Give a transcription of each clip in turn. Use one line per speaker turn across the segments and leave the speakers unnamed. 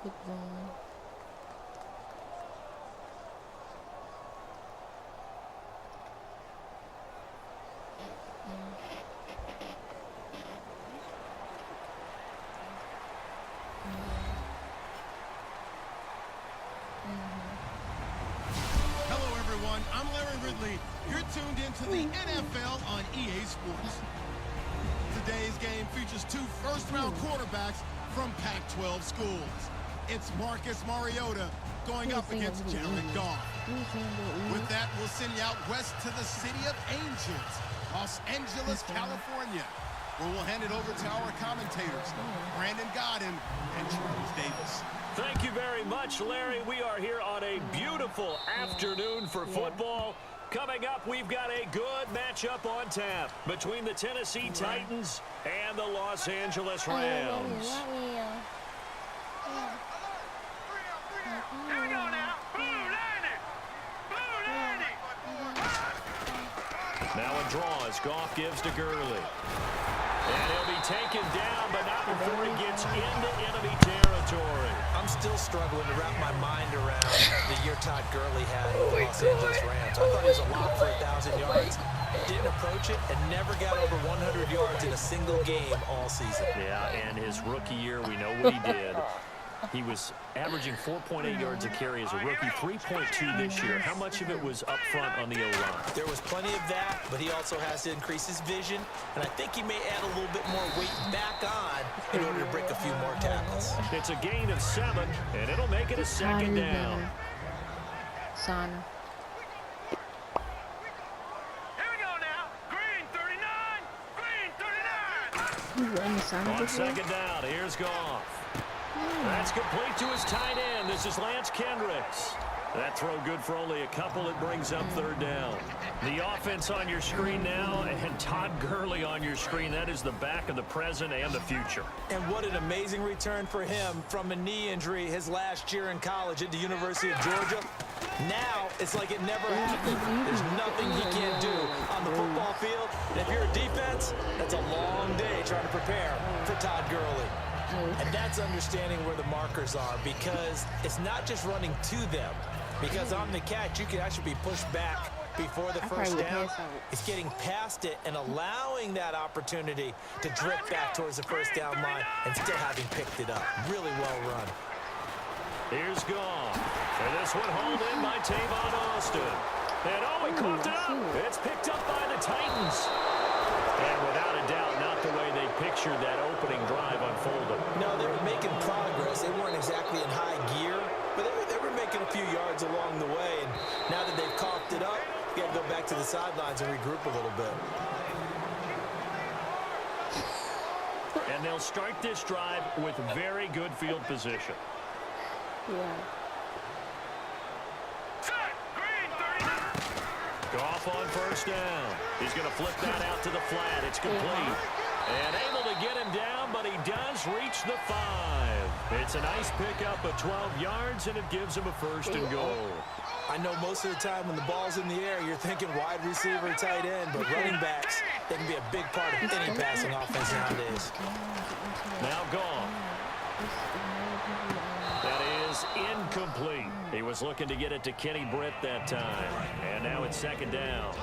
Quick zone.
Hello, everyone. I'm Larry Ridley. You're tuned into the NFL on EA Sports. Today's game features two first-round quarterbacks from Pac-12 schools. It's Marcus Mariota going up against Jared Goff. With that, we'll send you out west to the city of Angels, Los Angeles, California, where we'll hand it over to our commentators, Brandon Godden and Charles Davis.
Thank you very much, Larry. We are here on a beautiful afternoon for football. Coming up, we've got a good matchup on tap between the Tennessee Titans and the Los Angeles Rams.
Here we go now.
Now a draw as Goff gives to Gurley. And he'll be taken down, but not before he gets into enemy territory.
I'm still struggling to wrap my mind around the year Todd Gurley had with the Los Angeles Rams. I thought he was a lock for 1,000 yards. Didn't approach it and never got over 100 yards in a single game all season.
Yeah, and his rookie year, we know what he did. He was averaging 4.8 yards a carry as a rookie, 3.2 this year. How much of it was up front on the O-line?
There was plenty of that, but he also has to increase his vision, and I think he may add a little bit more weight back on in order to break a few more tackles.
It's a gain of 7, and it'll make it a second down.
Sana.
Here we go now. Green 39. Green 39.
You run the Sana
On
before?
second down, here's Goff. That's complete to his tight end. This is Lance Kendricks. That throw good for only a couple. It brings up third down. The offense on your screen now, and Todd Gurley on your screen. That is the back of the present and the future.
And what an amazing return for him from a knee injury his last year in college at the University of Georgia. Now, it's like it never happened. There's nothing he can't do on the football field. And if you're a defense, that's a long day trying to prepare for Todd Gurley. And that's understanding where the markers are, because it's not just running to them. Because on the catch, you can actually be pushed back before the first down. It's getting past it and allowing that opportunity to drift back towards the first down line and still having picked it up. Really well run.
Here's Goff. And this one hauled in by Tavon Austin. And oh, he coughed it up. It's picked up by the Titans. And without a doubt, not the way they pictured that opening drive unfolded.
No, they were making progress. They weren't exactly in high gear, but they were making a few yards along the way. And now that they've coughed it up, you got to go back to the sidelines and regroup a little bit.
And they'll start this drive with very good field position.
Yeah.
Goff on first down. He's going to flip that out to the flat. It's complete. And able to get him down, but he does reach the 5. It's a nice pickup of 12 yards, and it gives him a first and goal.
I know most of the time when the ball's in the air, you're thinking wide receiver, tight end, but running backs, they can be a big part of any passing offense nowadays.
Now Goff. That is incomplete. He was looking to get it to Kenny Britt that time. And now it's second down.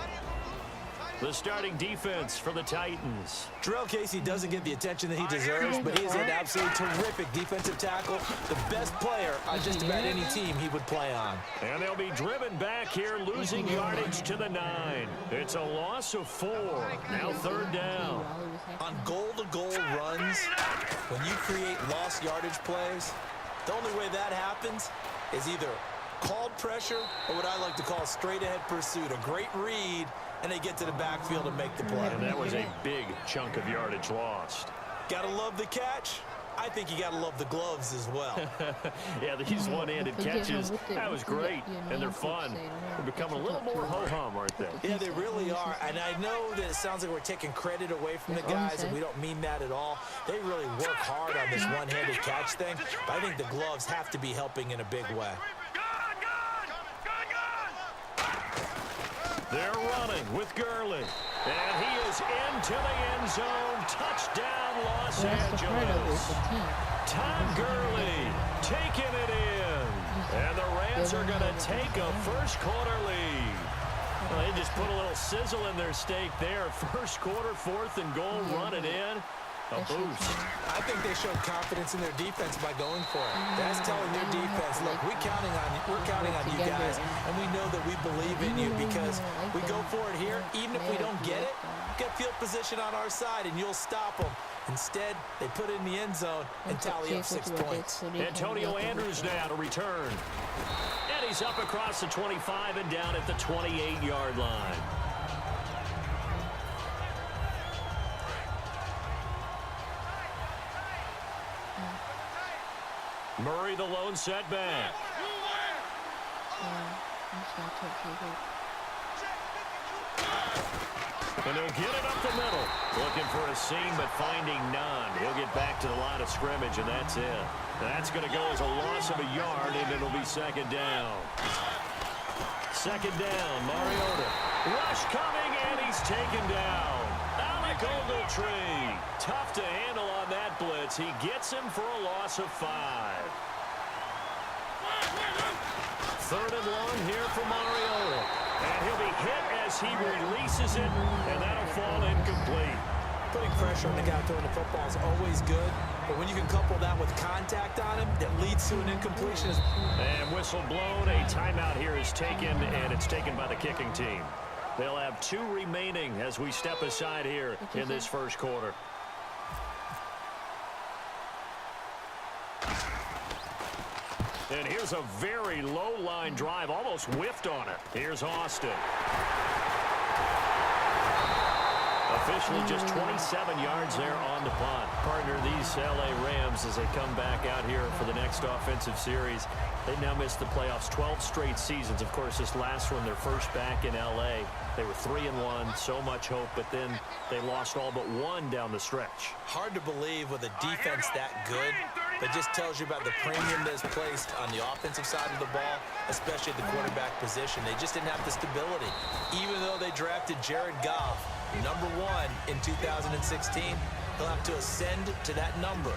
The starting defense for the Titans.
Jarrell Casey doesn't get the attention that he deserves, but he's an absolutely terrific defensive tackle. The best player on just about any team he would play on.
And they'll be driven back here, losing yardage to the 9. It's a loss of 4. Now third down.
On goal-to-goal runs, when you create lost yardage plays, the only way that happens is either called pressure or what I like to call straight-ahead pursuit. A great read, and they get to the backfield and make the play.
And that was a big chunk of yardage lost.
Gotta love the catch. I think you gotta love the gloves as well.
Yeah, these one-handed catches, that was great, and they're fun. They're becoming a little more ho-hum, aren't they?
Yeah, they really are. And I know that it sounds like we're taking credit away from the guys, and we don't mean that at all. They really work hard on this one-handed catch thing, but I think the gloves have to be helping in a big way.
They're running with Gurley. And he is into the end zone. Touchdown, Los
That's the part of it,
Angeles.
the team.
Todd Gurley taking it in. And the Rams are going to take a first-quarter lead. Well, they just put a little sizzle in their steak there. First quarter, 4th and goal, run it in. A boost.
I think they showed confidence in their defense by going for it. That's telling their defense, look, we're counting on you guys, and we know that we believe in you because we go for it here. Even if we don't get it, get field position on our side, and you'll stop them. Instead, they put it in the end zone and tally up 6 points.
Antonio Andrews now to return. And he's up across the 25 and down at the 28-yard line. Murray the lone setback. And he'll get it up the middle. Looking for a seam, but finding none. He'll get back to the line of scrimmage, and that's it. That's going to go as a loss of a yard, and it'll be 2nd down. 2nd down, Mariota. Rush coming, and he's taken down. Alec Ogletree. Tough to handle on that blitz. He gets him for a loss of 5. 3rd and long here for Mariota. And he'll be hit as he releases it, and that'll fall incomplete.
Putting pressure on the guy throwing the football is always good, but when you can couple that with contact on him, that leads to an incompletion.
And whistle blown. A timeout here is taken, and it's taken by the kicking team. They'll have 2 remaining as we step aside here in this first quarter. And here's a very low-line drive, almost whiffed on it. Here's Austin. Officially just 27 yards there on the punt. Partner, these L.A. Rams, as they come back out here for the next offensive series, they now missed the playoffs 12 straight seasons. Of course, this last one, their first back in L.A. They were 3-1, so much hope, but then they lost all but 1 down the stretch.
Hard to believe with a defense that good. That just tells you about the premium that's placed on the offensive side of the ball, especially at the quarterback position. They just didn't have the stability. Even though they drafted Jared Goff, number 1 in 2016, he'll have to ascend to that number.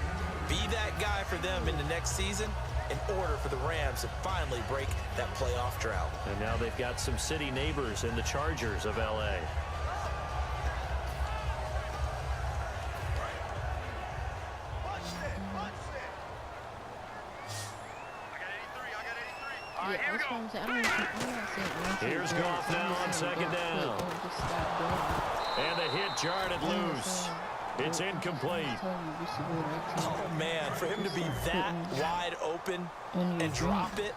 Be that guy for them in the next season in order for the Rams to finally break that playoff drought.
And now they've got some city neighbors in the Chargers of L.A. Here's Goff now on 2nd down. And the hit jarred it loose. It's incomplete.
Oh, man, for him to be that wide open and drop it.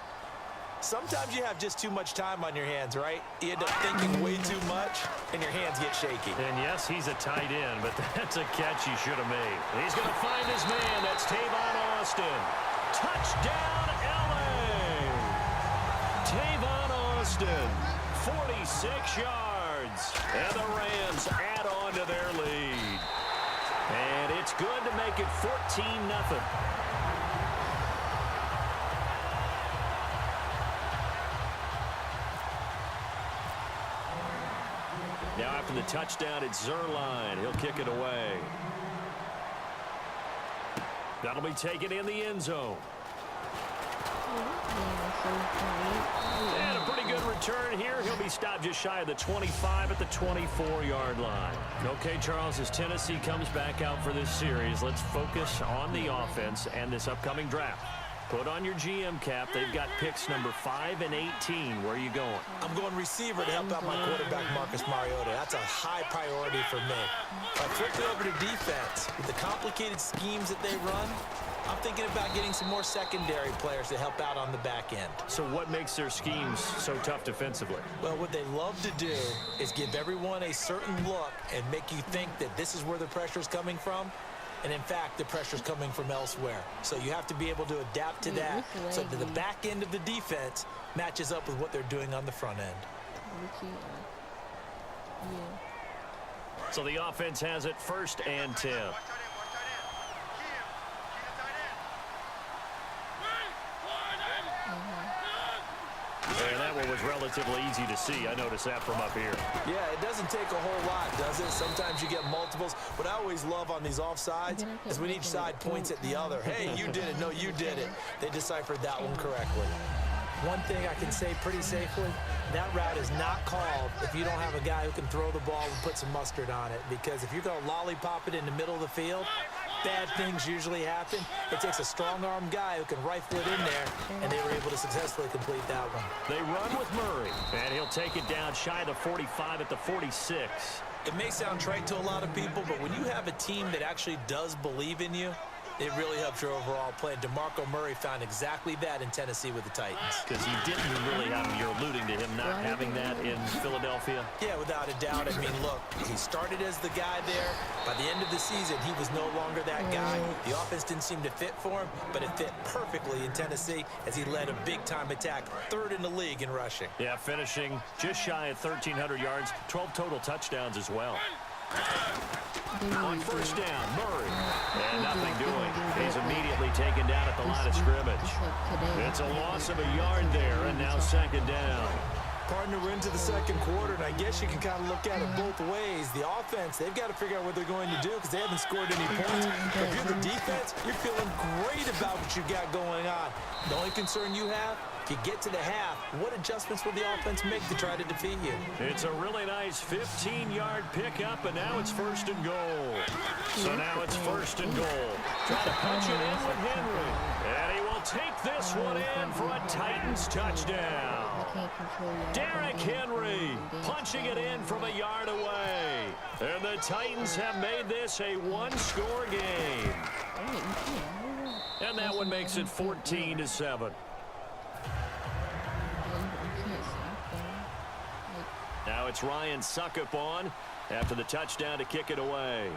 Sometimes you have just too much time on your hands, right? You end up thinking way too much, and your hands get shaky.
And yes, he's a tight end, but that's a catch he should have made. He's going to find his man. That's Tavon Austin. Touchdown, L.A. Tavon Austin, 46 yards. And the Rams add on to their lead. And it's good to make it 14-0. Now after the touchdown, it's Zerline. He'll kick it away. That'll be taken in the end zone. And a pretty good return here. He'll be stopped just shy of the 25 at the 24-yard line. Okay, Charles, as Tennessee comes back out for this series, let's focus on the offense and this upcoming draft. Put on your GM cap. They've got picks number 5 and 18. Where are you going?
I'm going receiver to help out my quarterback, Marcus Mariota. That's a high priority for me. If I flip it over to defense, with the complicated schemes that they run, I'm thinking about getting some more secondary players to help out on the back end.
So what makes their schemes so tough defensively?
Well, what they love to do is give everyone a certain look and make you think that this is where the pressure is coming from. And in fact, the pressure's coming from elsewhere. So you have to be able to adapt to that so that the back end of the defense matches up with what they're doing on the front end.
So the offense has it 1st and 10. And that one was relatively easy to see. I notice that from up here.
Yeah, it doesn't take a whole lot, does it? Sometimes you get multiples. What I always love on these offsides is when each side points at the other. Hey, you did it. No, you did it. They deciphered that one correctly. One thing I can say pretty safely, that route is not called if you don't have a guy who can throw the ball and put some mustard on it. Because if you're going to lollipop it in the middle of the field, bad things usually happen. It takes a strong-armed guy who can rifle it in there, and they were able to successfully complete that one.
They run with Murray, and he'll take it down shy of the 45 at the 46.
It may sound trite to a lot of people, but when you have a team that actually does believe in you, it really helps your overall play. And DeMarco Murray found exactly that in Tennessee with the Titans.
Because he didn't really have, you're alluding to him not having that in Philadelphia?
Yeah, without a doubt. I mean, look, he started as the guy there. By the end of the season, he was no longer that guy. The offense didn't seem to fit for him, but it fit perfectly in Tennessee as he led a big-time attack, third in the league in rushing.
Yeah, finishing just shy of 1,300 yards, 12 total touchdowns as well. On first down, Murray. And nothing doing. He's immediately taken down at the line of scrimmage. It's a loss of a yard there, and now second down.
Partner, we're into the second quarter, and I guess you can kind of look at it both ways. The offense, they've got to figure out what they're going to do because they haven't scored any points. But if you're the defense, you're feeling great about what you got going on. The only concern you have, if you get to the half, what adjustments will the offense make to try to defeat you?
It's a really nice 15-yard pickup, and now it's first and goal. So now it's first and goal. Try to punch it in with Henry. And he will take this one in for a Titans touchdown. Derrick Henry punching it in from a yard away. And the Titans have made this a one-score game. And that one makes it 14-7. Now it's Ryan Suckup on after the touchdown to kick it away.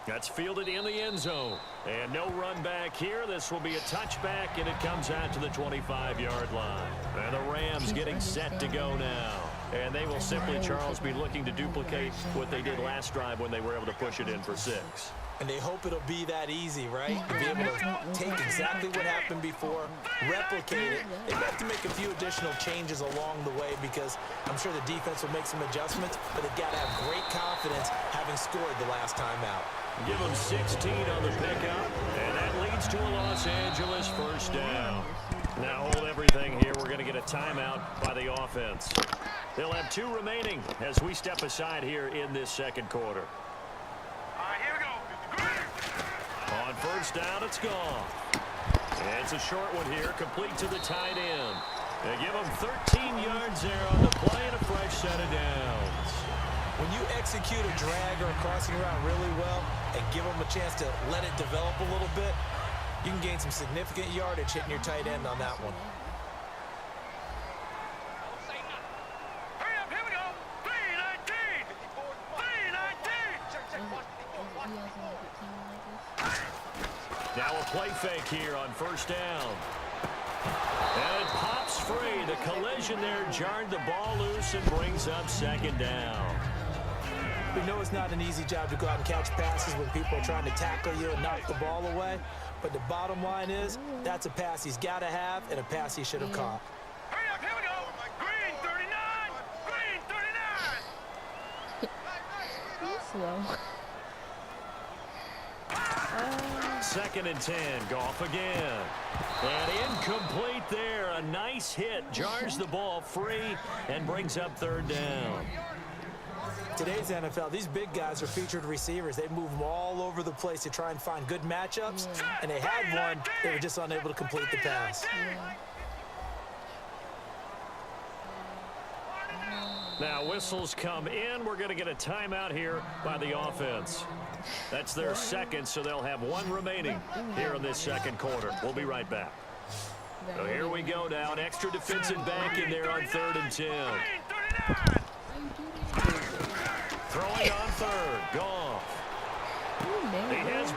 That's fielded in the end zone. And no run back here. This will be a touchback, and it comes out to the 25-yard line. And the Rams getting set to go now. And they will simply, Charles, be looking to duplicate what they did last drive when they were able to push it in for 6.
And they hope it'll be that easy, right? To be able to take exactly what happened before, replicate it. They've got to make a few additional changes along the way because I'm sure the defense will make some adjustments, but they've got to have great confidence having scored the last time out.
Give them 16 on the pickup, and that leads to a Los Angeles first down. Now hold everything here. We're going to get a timeout by the offense. They'll have 2 remaining as we step aside here in this second quarter.
All right, here we go.
On first down, it's gone. And it's a short one here, complete to the tight end. They give them 13 yards there on the play and a fresh set of downs.
When you execute a drag or a crossing route really well and give them a chance to let it develop a little bit, you can gain some significant yardage hitting your tight end on that one.
Hurry up, here we go. 319. 319.
Now a play fake here on first down. And it pops free. The collision there jarred the ball loose and brings up second down.
We know it's not an easy job to go out and catch passes when people are trying to tackle you and knock the ball away. But the bottom line is, that's a pass he's got to have and a pass he should have caught.
Hurry up, here we go. Green 39. Green 39.
Slow.
Second and 10. Goff again. And incomplete there. A nice hit. Jars the ball free and brings up third down.
Today's NFL, these big guys are featured receivers. They move them all over the place to try and find good matchups. And they had one. They were just unable to complete the pass.
Now whistles come in. We're going to get a timeout here by the offense. That's their second, so they'll have 1 remaining here in this second quarter. We'll be right back. So here we go now. An extra defensive back in there on 3rd and 10. Throwing on third. Goff. He has